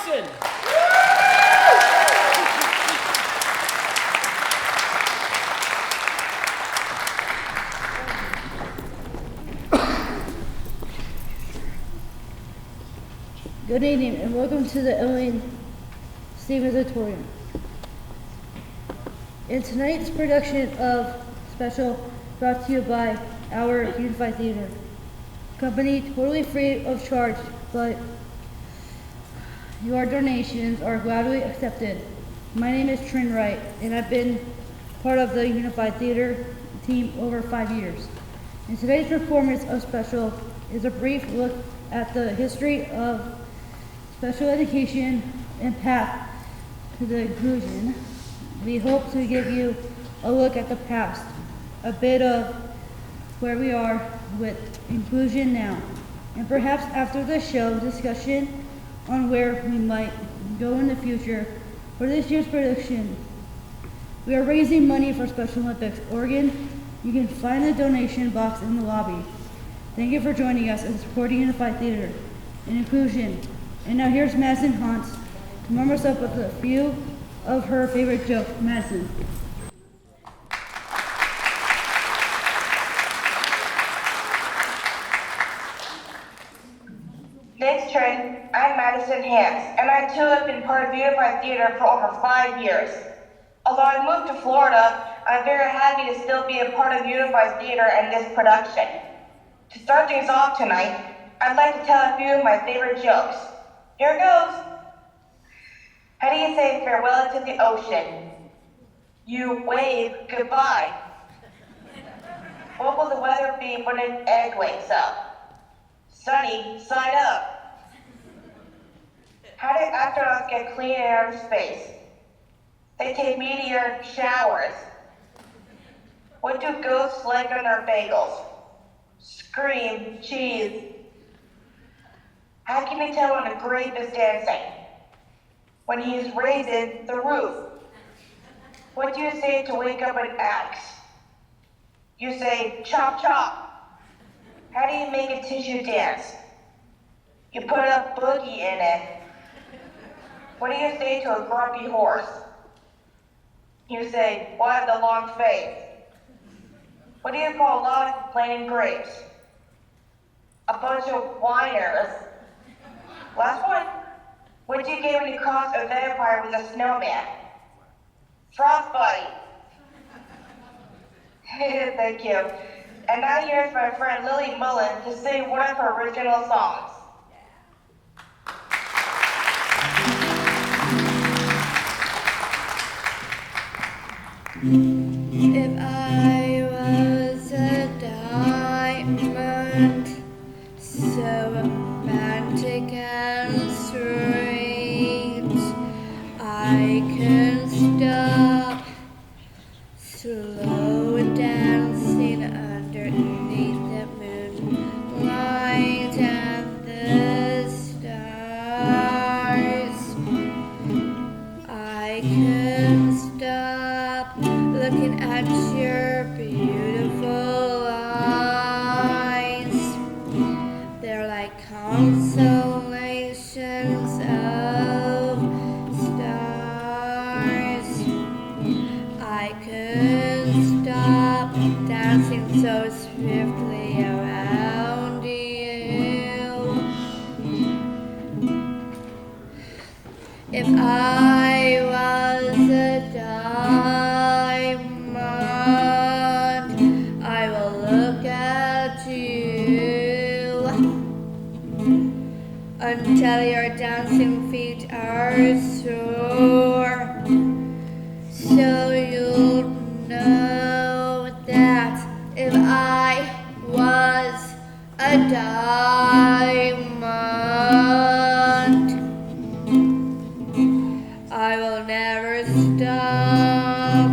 Madison. Good evening and welcome to the Ellen Stevens Auditorium. In tonight's production of Special, brought to you by our Unified Theater Company, totally free of charge, but your donations are gladly accepted. My name is Trin Wright, and I've been part of the Unified Theater team over 5 years. And today's performance of Special is a brief look at the history of special education and path to the inclusion. We hope to give you a look at the past, a bit of where we are with inclusion now, and perhaps after the show, discussion on where we might go in the future. For this year's production, we are raising money for Special Olympics Oregon. You can find the donation box in the lobby. Thank you for joining us and supporting Unified Theater and inclusion. And now here's Madison Hans to warm us up with a few of her favorite jokes. Madison. Thanks, Trent. I'm Madison Hans, and I too have been part of Unified Theater for over 5 years. Although I moved to Florida, I'm very happy to still be a part of Unified Theater and this production. To start things off tonight, I'd like to tell a few of my favorite jokes. Here goes. How do you say farewell to the ocean? You wave goodbye. What will the weather be when an egg wakes up? Sunny side up. How do astronauts get clean air in space? They take meteor showers. What do ghosts like on their bagels? Scream cheese. How can you tell when a grape is dancing? When he's raising the roof. What do you say to wake up an axe? You say chop chop. How do you make a tissue dance? You put a boogie in it. What do you say to a grumpy horse? You say, why the long face? What do you call a lot of complaining grapes? A bunch of whiners. Last one. What do you get when you cross a vampire with a snowman? Frostbite. Thank you. And now here's my friend Lily Mullen to sing one of her original songs. If I was a diamond, so romantic and sweet, I can stop slow dancing underneath the moonlight and the stars. I can stop looking at your beautiful eyes. They're like constellations of stars. I could stop dancing so swiftly around you. If I was a diamond, I will look at you until your dancing feet are sore. So you'll know that if I was a diamond, I will never stop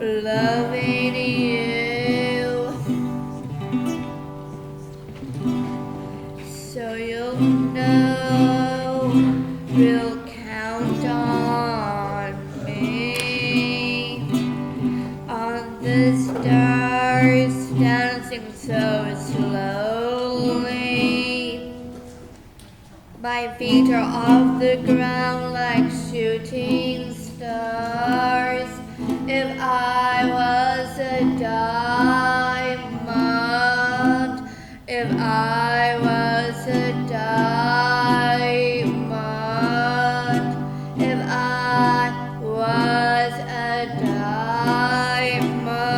loving you. So you'll know we'll count on me, on the stars dancing so slowly. My feet are off the ground like shooting stars. If I was a diamond, if I was a diamond, if I was a diamond,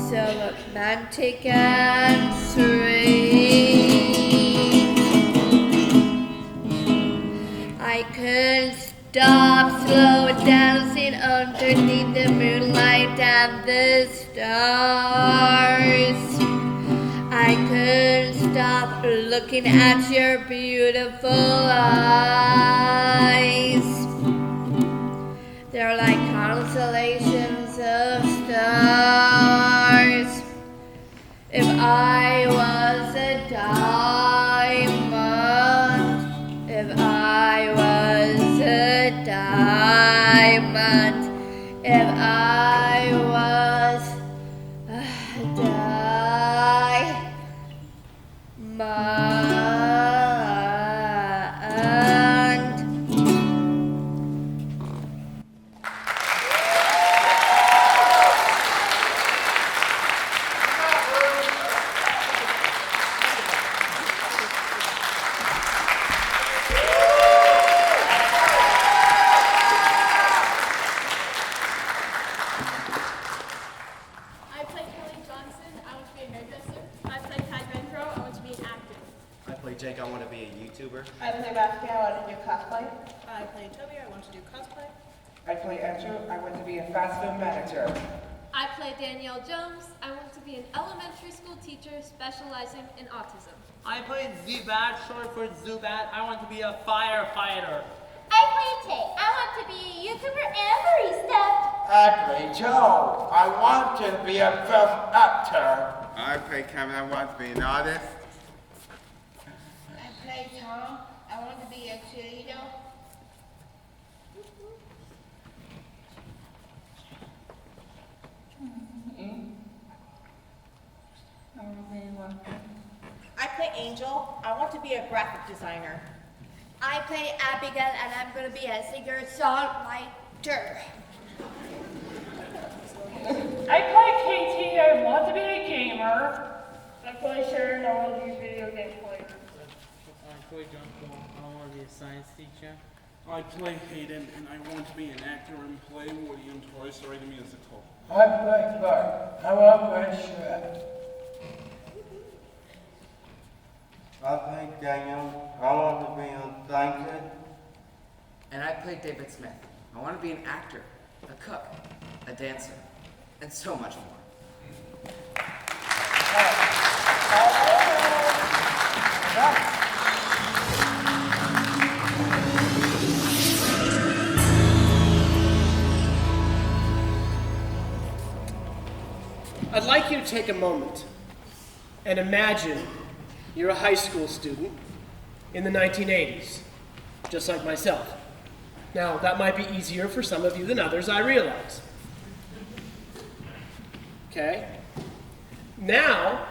so romantic and sweet. I couldn't stop slow dancing underneath the moonlight and the stars. I couldn't stop looking at your beautiful eyes. They're like constellations of stars. If I was a diamond, if I was a diamond, if I was a diamond. I play Kelly Johnson. I want to be a hairdresser. I play Ty Vendro. I want to be an actor. I play Jake, I want to be a YouTuber. I play Baskin, I want to do cosplay. I play Toby, I want to do cosplay. I play Andrew. I want to be a fast food manager. I play Danielle Jones. I want to be an elementary school teacher specializing in autism. I play Zubat, short for Zubat. I want to be a firefighter. I play Tay. I want to be a YouTuber and barista. I play Joe. I want to be a film actor. I play Cameron, I want to be an artist. I play Tom. I want to be a cheerleader. I play Angel, I want to be a graphic designer. I play Abigail and I'm going to be a singer-songwriter. I play KT, I want to be a gamer. I play Sharon, I want to be a video game player. I play John Paul. I want to be a science teacher. I play Hayden, and I want to be an actor and play Woody in Toy Story the musical. I play Clark. I want to play Shrek. I play Daniel, I want to be a scientist. And I play David Smith. I want to be an actor, a cook, a dancer, and so much more. I'd like you to take a moment and imagine you're a high school student in the 1980s, just like myself. Now, that might be easier for some of you than others, I realize. Okay? Now,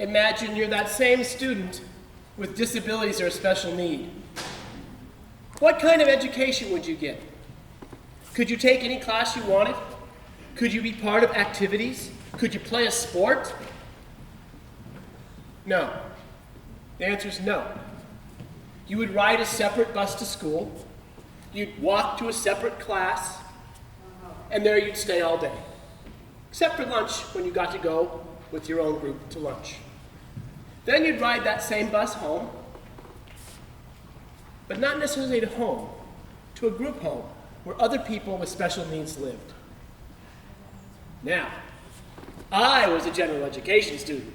imagine you're that same student with disabilities or a special need. What kind of education would you get? Could you take any class you wanted? Could you be part of activities? Could you play a sport? No. The answer is no. You would ride a separate bus to school, you'd walk to a separate class, and there you'd stay all day. Except for lunch, when you got to go with your own group to lunch. Then you'd ride that same bus home, but not necessarily to home, to a group home where other people with special needs lived. Now, I was a general education student.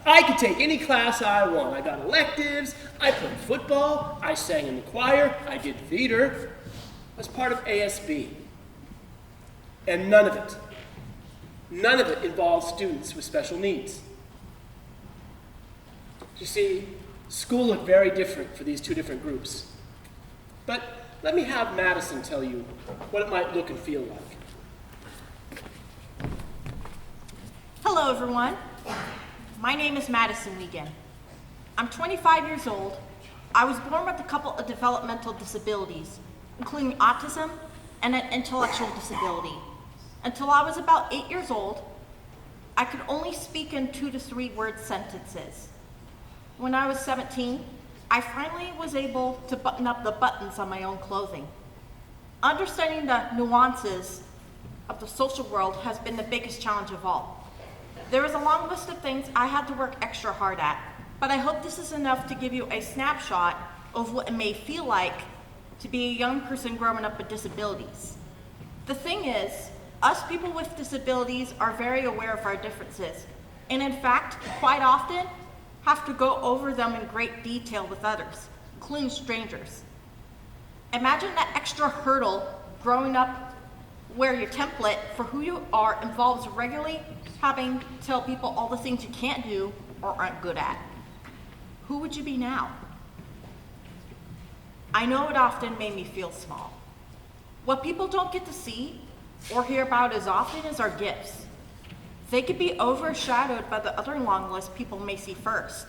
I could take any class I want. I got electives, I played football, I sang in the choir, I did theater. I was part of ASB. And none of it involved students with special needs. You see, school looked very different for these two different groups. But let me have Madison tell you what it might look and feel like. Hello, everyone. My name is Madison Wiegand. I'm 25 years old, I was born with a couple of developmental disabilities, including autism and an intellectual disability. Until I was about 8 years old, I could only speak in 2 to 3 word sentences. When I was 17, I finally was able to button up the buttons on my own clothing. Understanding the nuances of the social world has been the biggest challenge of all. There is a long list of things I had to work extra hard at, but I hope this is enough to give you a snapshot of what it may feel like to be a young person growing up with disabilities. The thing is, us people with disabilities are very aware of our differences, and in fact, quite often, have to go over them in great detail with others, including strangers. Imagine that extra hurdle growing up where your template for who you are involves regularly having to tell people all the things you can't do or aren't good at. Who would you be now? I know it often made me feel small. What people don't get to see or hear about as often as our gifts. They could be overshadowed by the other long list people may see first.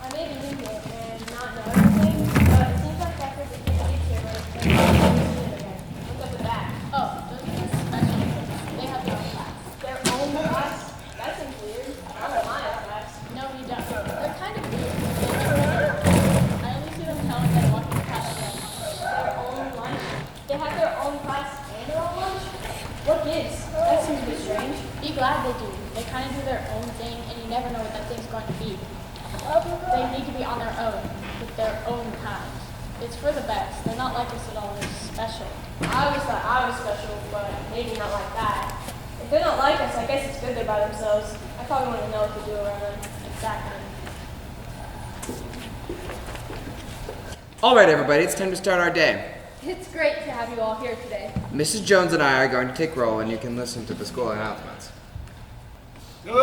I may be new here and not know everything, but it seems like after the community cameras, they're going to do it again. What's up with that? Oh, those are just special kids. They have their own class. Their own class? That seems weird. I don't mind class. No, you don't. They're kind of weird. I only see them telling them walking past them. Their own lunch? They have their own class and their own lunch? What gives? That seems a bit strange. Be glad they do. They kind of do their own thing, and you never know what that thing's going to be. They need to be on their own, with their own kind. It's for the best. They're not like us at all. They're special. I always thought I was special, but maybe not like that. If they're not like us, I guess it's good they're by themselves. I probably wouldn't know what to do around them. Exactly. All right, everybody, it's time to start our day. It's great to have you all here today. Mrs. Jones and I are going to take roll, and you can listen to the school announcements. Good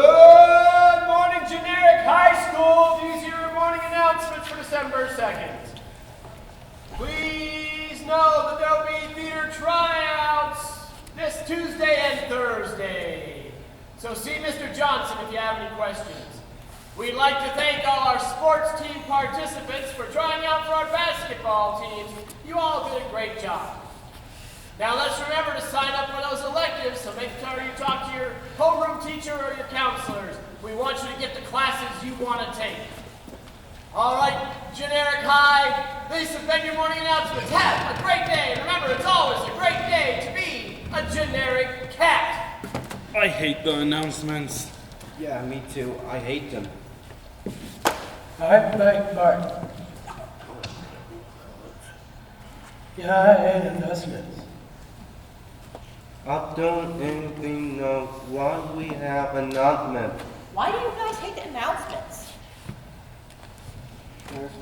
morning, Generic High School. These are your morning announcements for December 2nd. Please know that there will be theater tryouts this Tuesday and Thursday. So see Mr. Johnson if you have any questions. We'd like to thank all our sports team participants for trying out for our basketball teams. You all did a great job. Now let's remember to sign up for those electives, so make sure you talk to your homeroom teacher or your counselors. We want you to get the classes you want to take. All right, Generic High, these have been your morning announcements. Have a great day. And remember, it's always a great day to be a generic cat. I hate the announcements. Yeah, me too. I hate them. I like Bart. Yeah, I hate announcements. I don't even know why we have announcements. Why do you guys hate the announcements?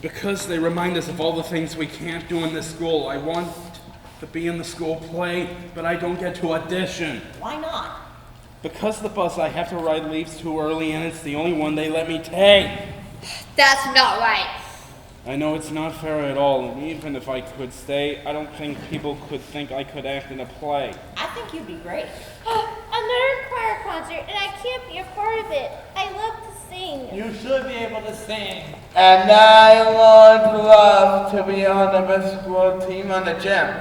Because they remind us of all the things we can't do in this school. I want to be in the school play, but I don't get to audition. Why not? Because the bus I have to ride leaves too early, and it's the only one they let me take. That's not right. I know it's not fair at all, and even if I could stay, I don't think people could think I could act in a play. I think you'd be great. Another choir concert, and I can't be a part of it. I love to sing. You should be able to sing. And I would love to be on the best school team on the gym.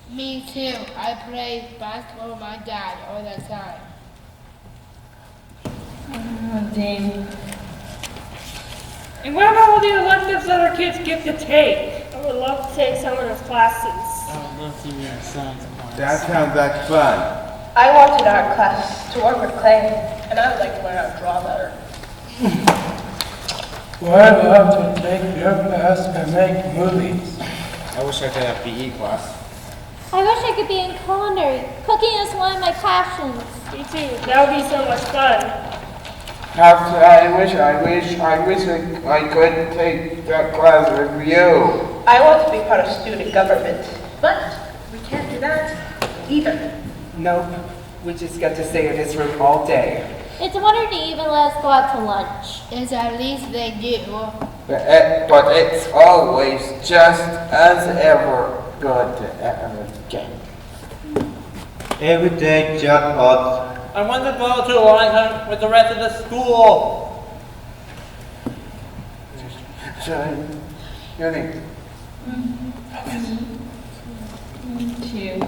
Me too. I play basketball with my dad all the time. Dean. And what about all the electives other kids get to take? I would love to take some of those classes. I would love to be a science class. That sounds like fun. I wanted art class to work with clay, and I would like to learn how to draw better. Well, I'd love to take your class and make movies. I wish I could have PE class. I wish I could be in culinary. Cooking is one of my passions. Me too. That would be so much fun. I wish I could take that class with you. I want to be part of student government, but we can't do that either. Nope, we just get to stay in this room all day. It's a wonder they even let us go out to lunch. Yes, at least they do. But it's always just as ever good to have a game. Every day, just us. I want to go to Washington with the rest of the school. So, your name? Two.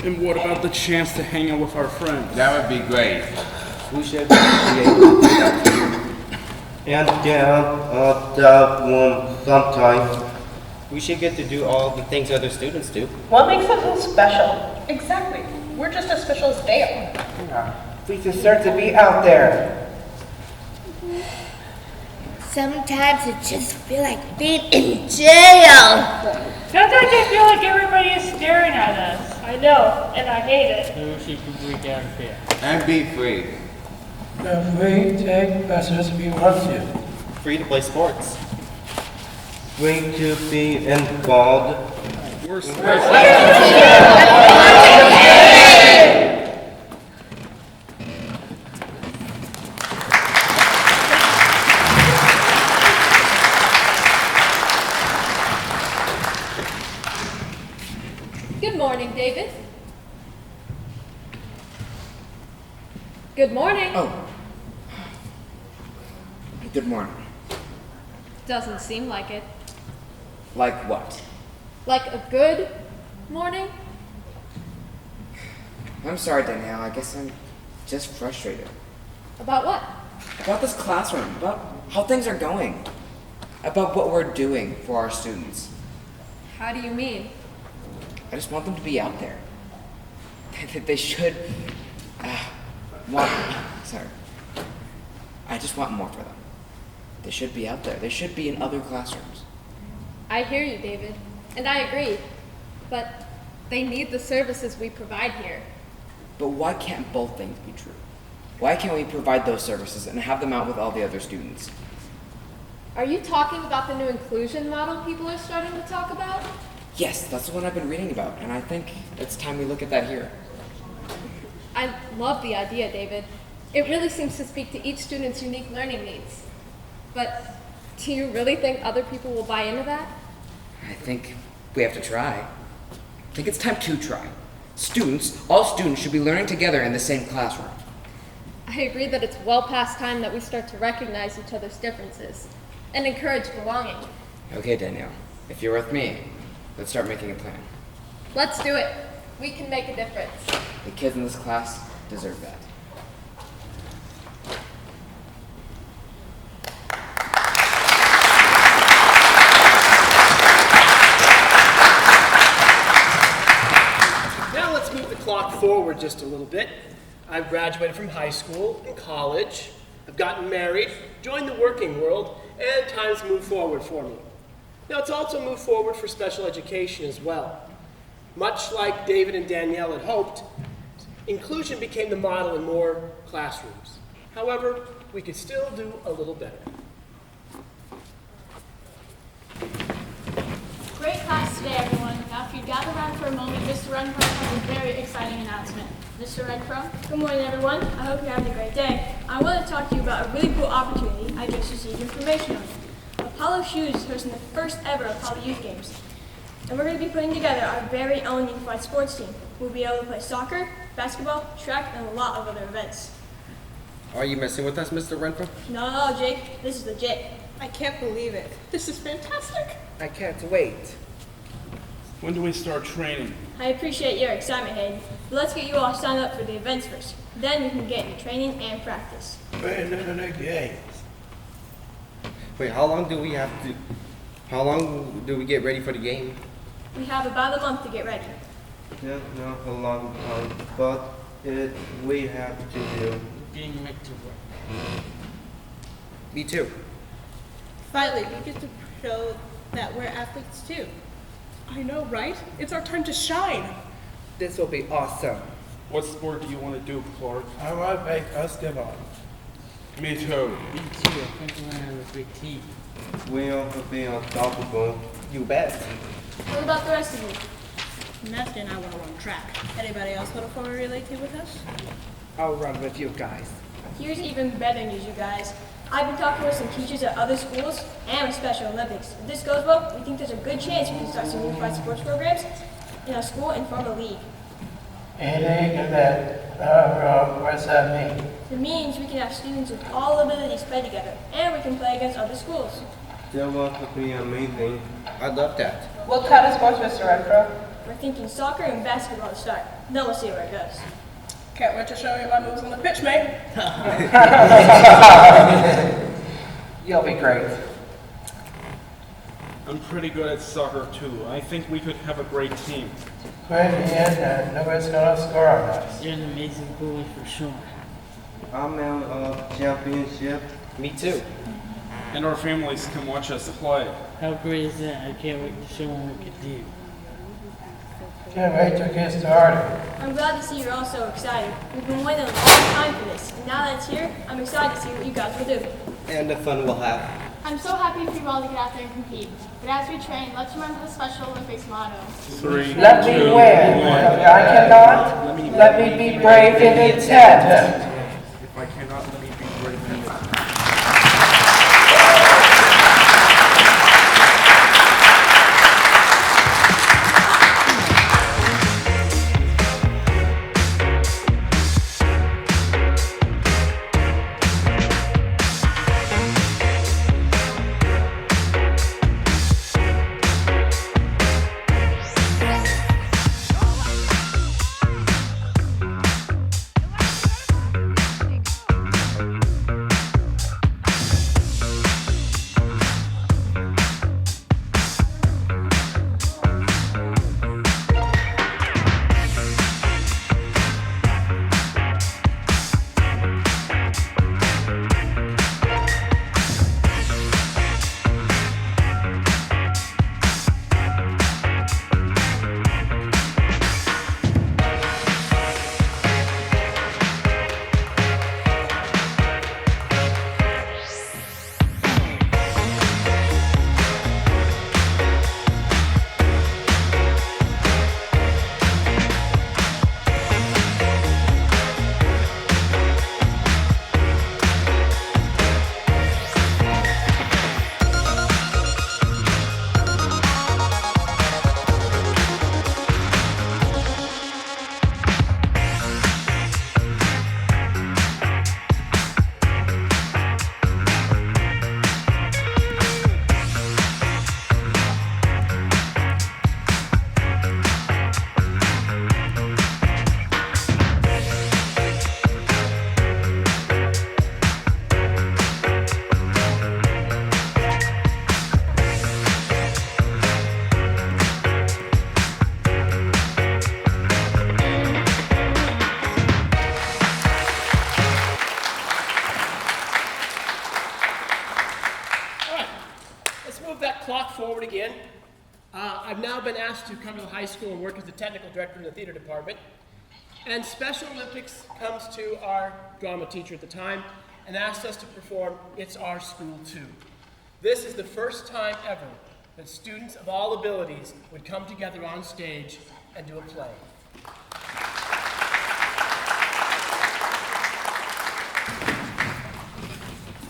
And what about the chance to hang out with our friends? That would be great. We should be able to do that too. And get out that one sometime. We should get to do all the things other students do. What makes us so special? Exactly. We're just as special as they are. Yeah. We deserve to be out there. Sometimes it just feels like being in jail. Sometimes I feel like everybody is staring at us. I know, and I hate it. So she could be down here. And be free. If we take lessons we want to. Free to play sports. Free to be involved. Good morning, David. Good morning. Oh. Good morning. Doesn't seem like it. Like what? Like a good morning? I'm sorry, Danielle. I guess I'm just frustrated. About what? About this classroom, about how things are going, about what we're doing for our students. How do you mean? I just want them to be out there. They should want. Sorry. I just want more for them. They should be out there. They should be in other classrooms. I hear you, David, and I agree. But they need the services we provide here. But why can't both things be true? Why can't we provide those services and have them out with all the other students? Are you talking about the new inclusion model people are starting to talk about? Yes, that's the one I've been reading about, and I think it's time we look at that here. I love the idea, David. It really seems to speak to each student's unique learning needs. But do you really think other people will buy into that? I think we have to try. I think it's time to try. All students should be learning together in the same classroom. I agree that it's well past time that we start to recognize each other's differences and encourage belonging. Okay, Danielle, if you're with me, let's start making a plan. Let's do it. We can make a difference. The kids in this class deserve that. Now let's move the clock forward just a little bit. I've graduated from high school and college. I've gotten married, joined the working world, and time's moved forward for me. Now it's also moved forward for special education as well. Much like David and Danielle had hoped, inclusion became the model in more classrooms. However, we could still do a little better. Great class today, everyone. Now, if you'd gather around for a moment, Mr. Renfro has a very exciting announcement. Mr. Renfro? Good morning, everyone. I hope you're having a great day. I want to talk to you about a really cool opportunity I just received information on. Apollo Shoes is hosting the first ever Apollo Youth Games. And we're going to be putting together our very own unified sports team. We'll be able to play soccer, basketball, track, and a lot of other events. Are you messing with us, Mr. Renfro? No, Jake. This is legit. I can't believe it. This is fantastic. I can't wait. When do we start training? I appreciate your excitement, Hayden. But let's get you all signed up for the events first. Then we can get into training and practice. Wait, how long do we get ready for the game? We have about a month to get ready. That's not a long time, but we have to do. Being made to work. Me too. Finally, we get to show that we're athletes too. I know, right? It's our time to shine. This will be awesome. What sport do you want to do, Clark? I want to play basketball. Me too. Me too. I think we're gonna have a big team. We also be unstoppable. You bet. What about the rest of you? Nesta and I want to run track. Anybody else want to form a relay team with us? I'll run with you guys. Here's even better news, you guys. I've been talking with some teachers at other schools and with Special Olympics. If this goes well, we think there's a good chance we can start some unified sports programs in our school and form a league. What's that mean? It means we can have students with all abilities play together, and we can play against other schools. That would be amazing. I love that. What kind of sports, Mr. Renfro? We're thinking soccer and basketball to start. Then we'll see where it goes. Can't wait to show you my moves on the pitch, mate. You'll be great. I'm pretty good at soccer too. I think we could have a great team. Great, and nobody's gonna score on us. You're an amazing goalie for sure. I'm out of championship. Me too. And our families can watch us play. How great is that? I can't wait to show them what we can do. Can't wait to get started. I'm glad to see you're all so excited. We've been waiting a long time for this, and now that it's here, I'm excited to see what you guys will do. And the fun we'll have. I'm so happy for you all to get out there and compete. But as we train, let's remember the Special Olympics motto. 3, Let me 2, win. 1. I cannot. Let me be brave in intent. If I cannot, let me be brave in it. Forward again. I've now been asked to come to the high school and work as the technical director in the theater department. And Special Olympics comes to our drama teacher at the time and asks us to perform It's Our School Too. This is the first time ever that students of all abilities would come together on stage and do a play.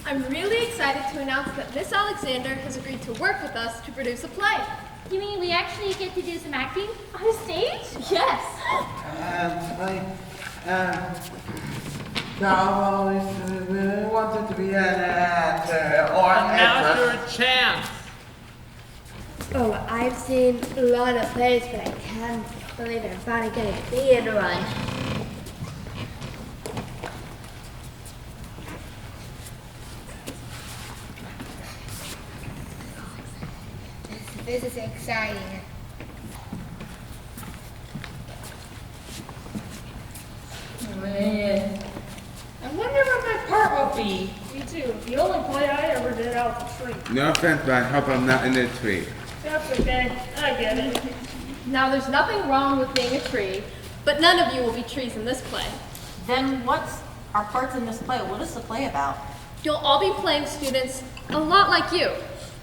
I'm really excited to announce that Miss Alexander has agreed to work with us to produce a play. You mean we actually get to do some acting on stage? Yes. I always really wanted to be an actor or an Now's actress. your chance. Oh, I've seen a lot of plays, but I can't believe I'm finally getting a theater one. This is exciting. Man. I wonder what my part will be. Me too. The only play I ever did out the tree. No offense, but I hope I'm not in the tree. That's okay. I get it. Now, there's nothing wrong with being a tree, but none of you will be trees in this play. Then what's our parts in this play? What is the play about? You'll all be playing students a lot like you.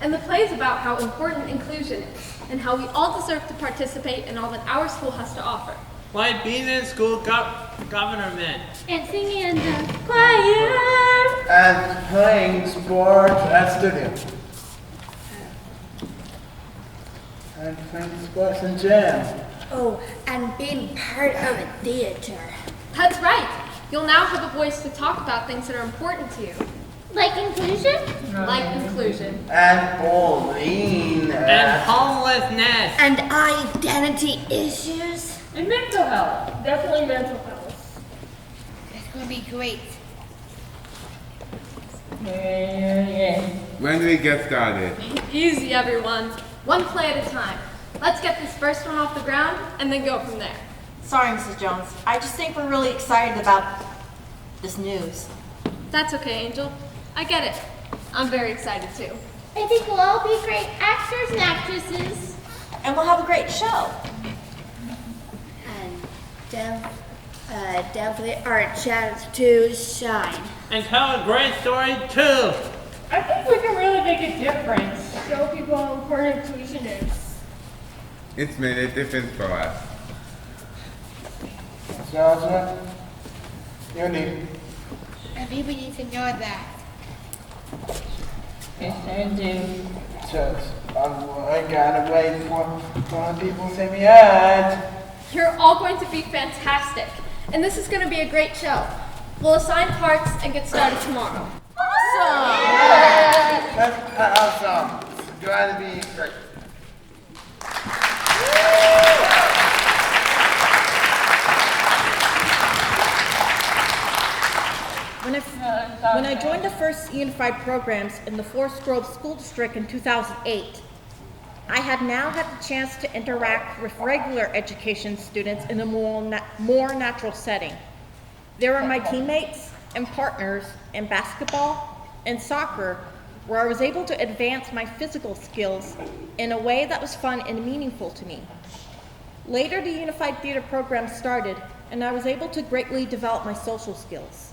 And the play is about how important inclusion is, and how we all deserve to participate in all that our school has to offer. Like being in school government. And singing in the choir. And playing sports at studio. And playing sports in gym. Oh, and being part of a theater. That's right. You'll now have a voice to talk about things that are important to you. Like inclusion? Like inclusion. And bullying. And homelessness. And identity issues. And mental health. Definitely mental health. It's gonna be great. When do we get started? Easy, everyone. One play at a time. Let's get this first one off the ground and then go from there. Sorry, Mrs. Jones. I just think we're really excited about this news. That's okay, Angel. I get it. I'm very excited too. I think we'll all be great actors and actresses. And we'll have a great show. And definitely our chance to shine. And tell a great story too. I think we can really make a difference. Show people how important inclusion is. It's made a difference for us. Joshua, you need. And people need to know that. Yes, I do. Just, I gotta wait for people to say me out. You're all going to be fantastic. And this is going to be a great show. We'll assign parts and get started tomorrow. Awesome! That's awesome. It's going to be great. When I joined the first unified programs in the Forest Grove School District in 2008, I had now had the chance to interact with regular education students in a more natural setting. They were my teammates and partners in basketball and soccer, where I was able to advance my physical skills in a way that was fun and meaningful to me. Later, the Unified Theater program started, and I was able to greatly develop my social skills.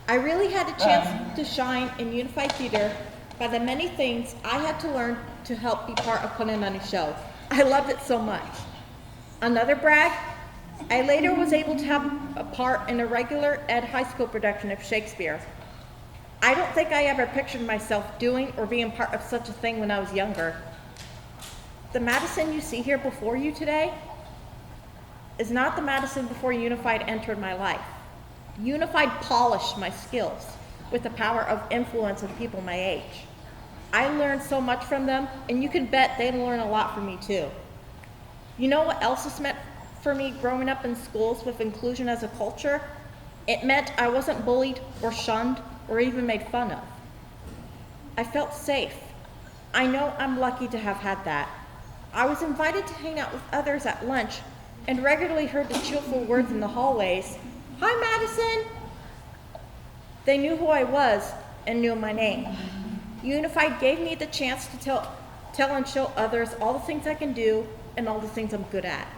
I really had a chance to shine in Unified Theater by the many things I had to learn to help be part of putting on a show. I loved it so much. Another brag, I later was able to have a part in a regular Ed High School production of Shakespeare. I don't think I ever pictured myself doing or being part of such a thing when I was younger. The Madison you see here before you today is not the Madison before Unified entered my life. Unified polished my skills with the power of influence of people my age. I learned so much from them, and you can bet they learn a lot from me too. You know what else this meant for me growing up in schools with inclusion as a culture? It meant I wasn't bullied or shunned or even made fun of. I felt safe. I know I'm lucky to have had that. I was invited to hang out with others at lunch and regularly heard the cheerful words in the hallways, "Hi, Madison!" They knew who I was and knew my name. Unified gave me the chance to tell and show others all the things I can do and all the things I'm good at.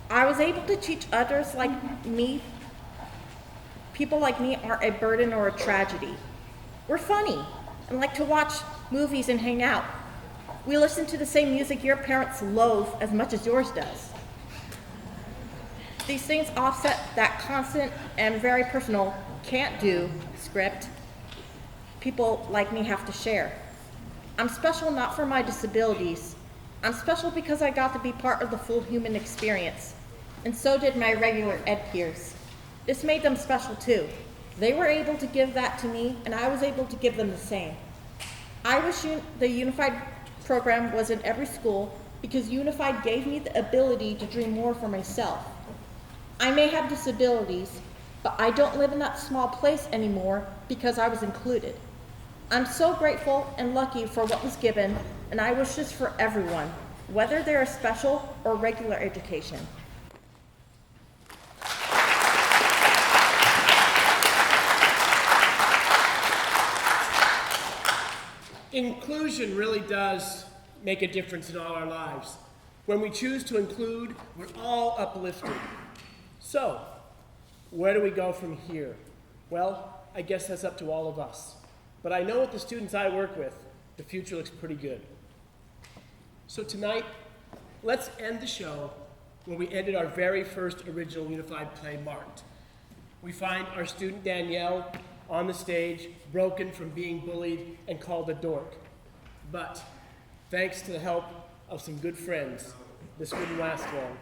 I was able to teach others like me, people like me aren't a burden or a tragedy. We're funny and like to watch movies and hang out. We listen to the same music your parents loathe as much as yours does. These things offset that constant and very personal can't do script people like me have to share. I'm special not for my disabilities. I'm special because I got to be part of the full human experience, and so did my regular ed peers. This made them special too. They were able to give that to me, and I was able to give them the same. I wish the Unified program was in every school because Unified gave me the ability to dream more for myself. I may have disabilities, but I don't live in that small place anymore because I was included. I'm so grateful and lucky for what was given, and I wish this for everyone, whether they're a special or regular education. Inclusion really does make a difference in all our lives. When we choose to include, we're all uplifted. So, where do we go from here? Well, I guess that's up to all of us. But I know with the students I work with, the future looks pretty good. So tonight, let's end the show where we ended our very first original unified play, Marked. We find our student Danielle on the stage, broken from being bullied and called a dork. But thanks to the help of some good friends, this wouldn't last long.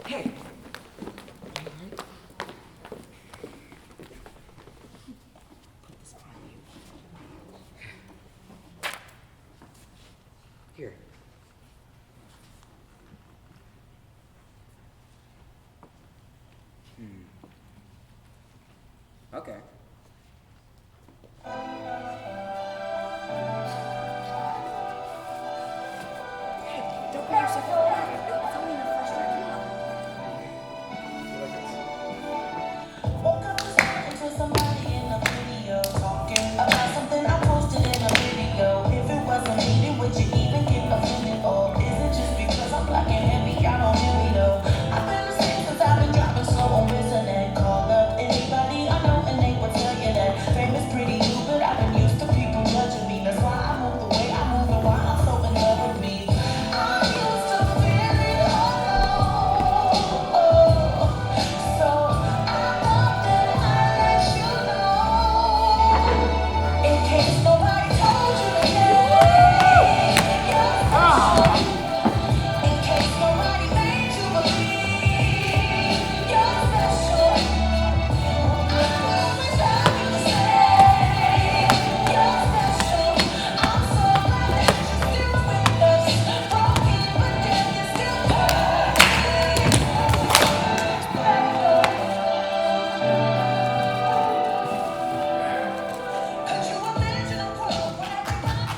Hey. Here. Okay. Don't be yourself. It's only your first year. Woke up this morning to somebody in a video talking about something I posted in a video. If it wasn't me, then would you even get offended? Or is it just because I'm black and heavy? Y'all don't hear me though. I've been listening since I've been driving slow on Resonate. Call up anybody I know and they will tell you that fame is pretty new, but I've been used to people judging me. That's why I move the way I move and why I'm so in love with me. I used to feel it all. So I thought that I'd let you know. In case nobody told you yet. In case nobody made you believe you're special. I always have you to say you're special. I'm so glad that you're still with us. Broken, but then you're still perfect. Could you imagine a world where everybody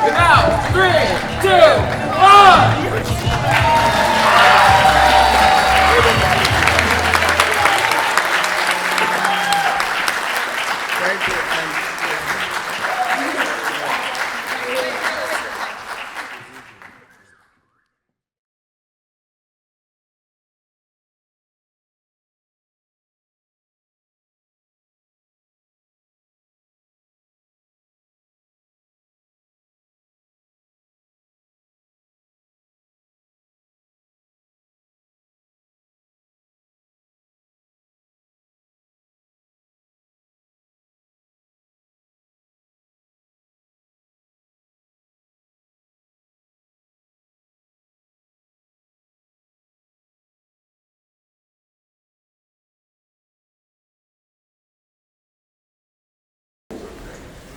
And now, 3, 2, 1!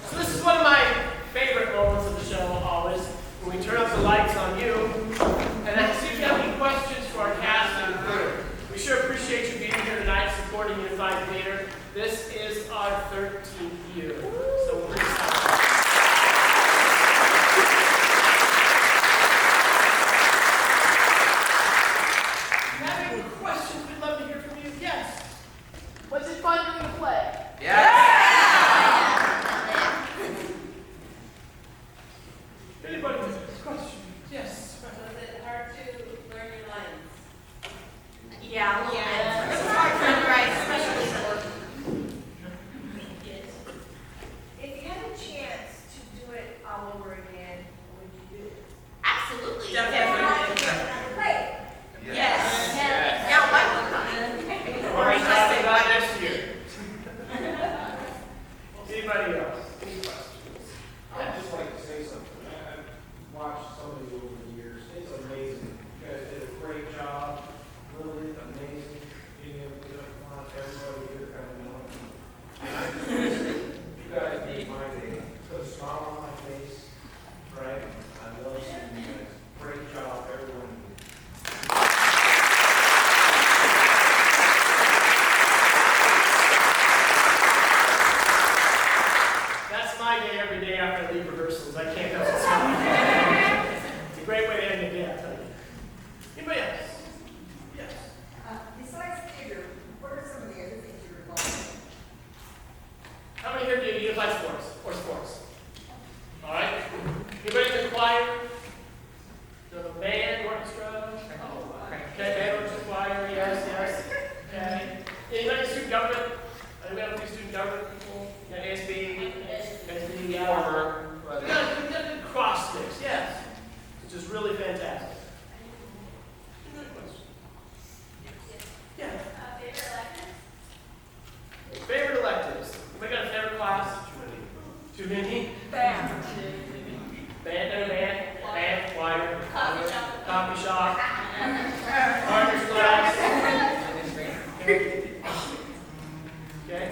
So this is one of my favorite moments of the show, always, when we turn up the lights on you and ask you if you have any questions for our cast and crew. We sure appreciate you being here tonight supporting Unified Theater. This is our 13th year, so we're excited. If you have any questions, we'd love to hear from you. Yes. Was it fun doing the play? Anybody with a question? Yes. Was it hard to learn your lines? Yeah, a little bit. It's hard to memorize, especially for If you had a chance to do it all over again, would you do it? absolutely. Play. Yes. Yes. Yeah, what? Or is that not next year? Anybody else? Any questions? I'd just like to say something. I've watched some of you over the years. It's amazing. You guys did a great job. Really amazing. Being able to want everybody here kind of know. And I just want to say, you guys made my day. Put a smile on my face. Right? I love seeing you guys. Great job. shop, partners class. Okay?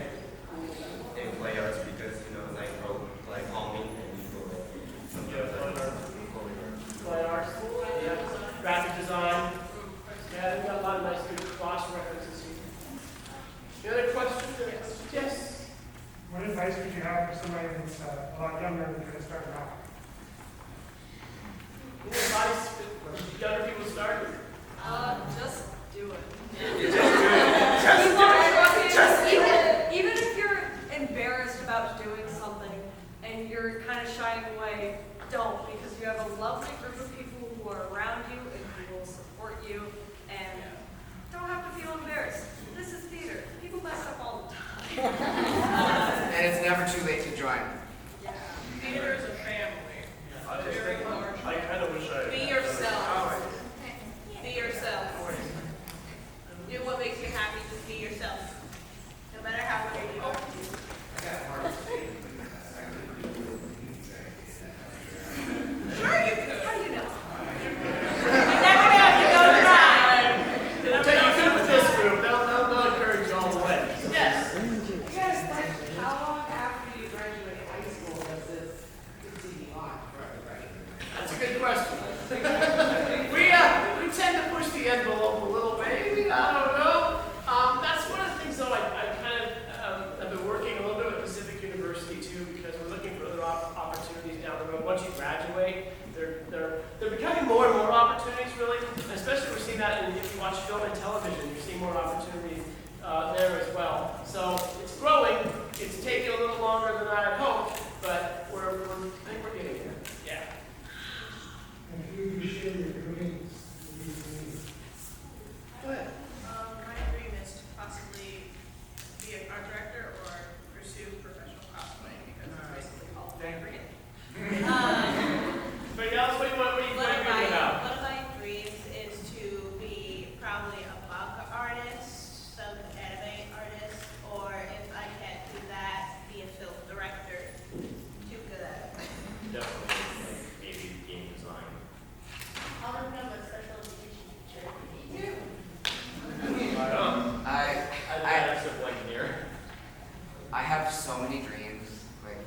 And play arts because, you know, like calming and you go Play arts, yeah, graphic design. Yeah, they've got a lot of nice good cross references here. Any other questions? Yes? What advice would you have for somebody that's a lot younger and just starting out? Any advice for younger people starting? Just do it. Even if you're embarrassed about doing something and you're kind of shying away, don't, because you have a lovely group of people who are around you and who will support you, and don't have to feel embarrassed. This is theater. People mess up all the time. And it's never too late to join. Theater is a family. Very large. I kind of wish I. Be yourself. Be yourself. Do what makes you happy. Just be yourself. No matter how great you are. Sure you could. How do you know? You never know. You go try. They'll take you good with this group. They'll encourage you all the way. Yes. You guys, like, how long after you graduate high school does this continue on? That's a good question. we tend to push the envelope a little, maybe. I don't know. That's one of the things, though. I kind of have been working a little bit with Pacific University too, because we're looking for other opportunities down the road. Once you graduate, they're becoming more and more opportunities, really. Especially we're seeing that if you watch film and television, you're seeing more opportunities there as well. So it's growing. It's taking a little longer than I had hoped, but I think we're getting there. Yeah. And who you share your dreams? Go ahead. My dream is to possibly be an art director or pursue professional cosplay because it's basically all decorated. Anybody else? What are you dreaming about? One of my dreams is to be probably a manga artist, some anime artist, or if I can't do that, be a film director. Too good at it. Definitely, maybe game design. I'll become a special education teacher. Me too. Right on. I have so many dreams, like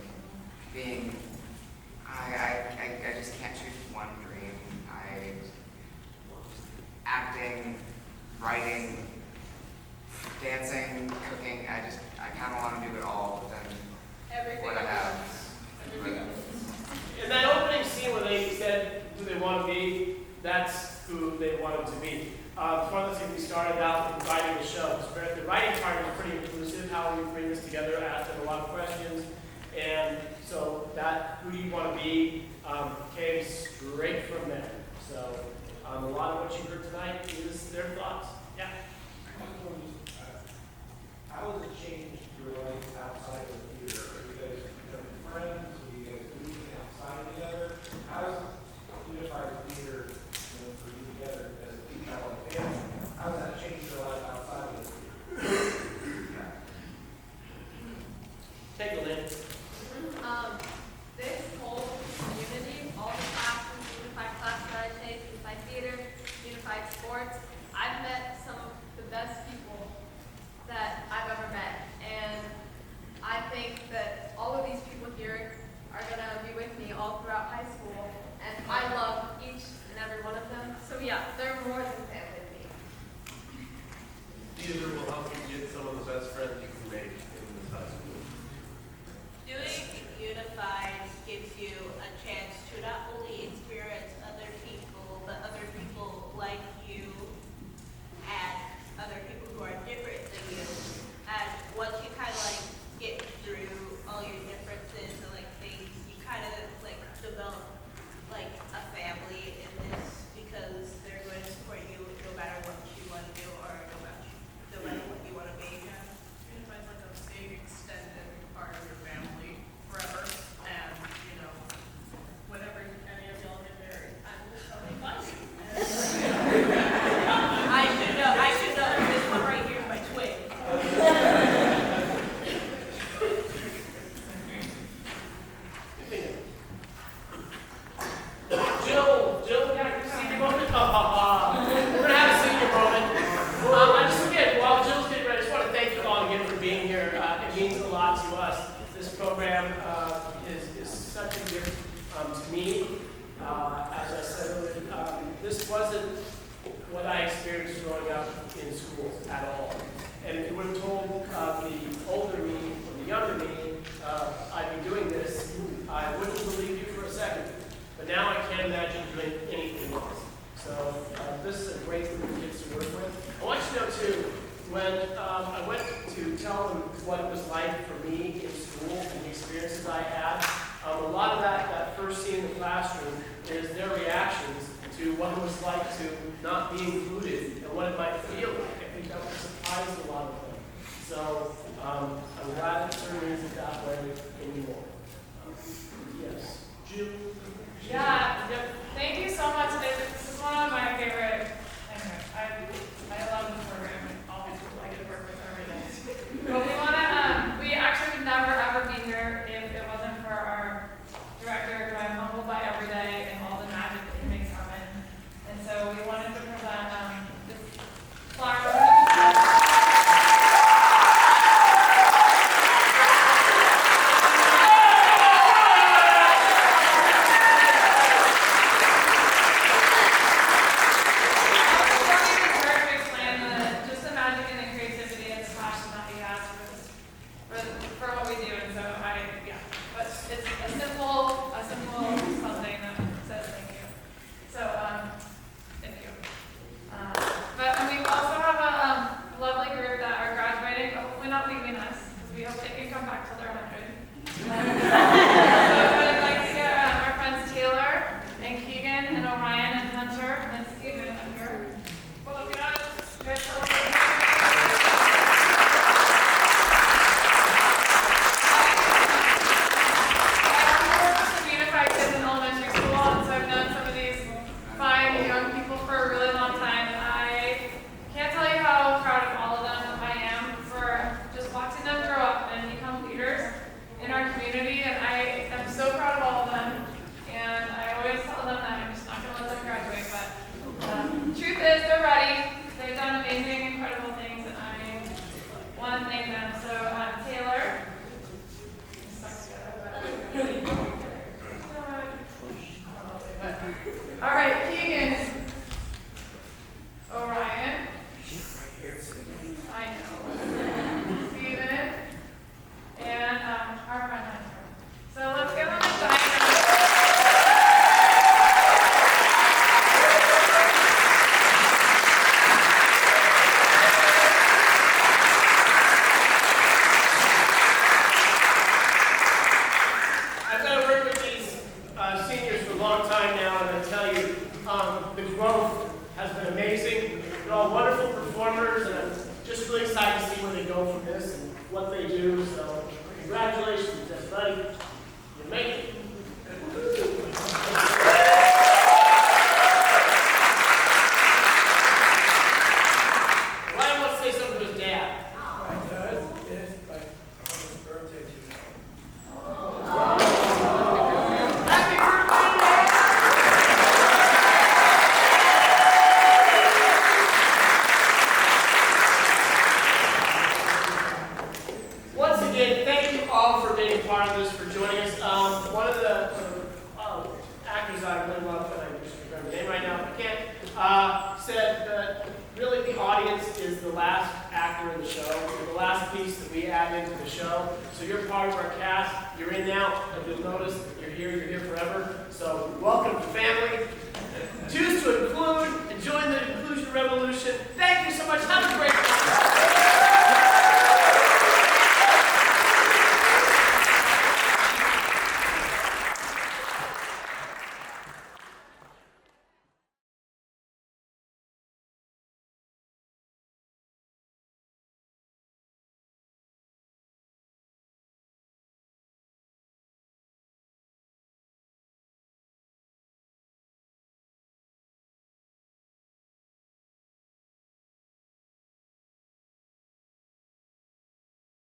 being, I just can't choose one dream. Acting, writing, dancing, cooking, I kind of want to do it all, but then what I have. In that opening scene where they said who they want to be, that's who they wanted to be. One of the things we started out with writing the show. The writing part was pretty inclusive, how we bring this together, asked them a lot of questions, and so that who do you want to be came straight from there. So a lot of what you heard tonight is their thoughts. Yeah. How has it changed your life outside of theater? Are you guys becoming friends? Are you guys moving outside together? How does unified theater, for you together as a female and family, how does that change your life outside of theater? Take a Lynn. This whole community, all the classes, unified class that I take, unified theater, unified sports, I've met some of the best people that I've ever met. And I think imagine doing anything else. So this is a great group of kids to work with. I want you to know too, when I went to tell them what it was like for me in school and the experiences I had, a lot of that first scene in the classroom is their reactions to what it was like to not be included and what it might feel like. I think that would surprise a lot of them. So I'm glad it certainly isn't that way anymore. Yes. Jill? Yeah, thank you so much. This is one of my favorite things. I love this program and all the people I get to work with every day. But we actually would never ever be here if it wasn't for our director, who I'm humbled by every day, and all the magic that he makes happen. And so we wanted to present this flower. You're in now, and you'll notice you're here forever. So welcome to family.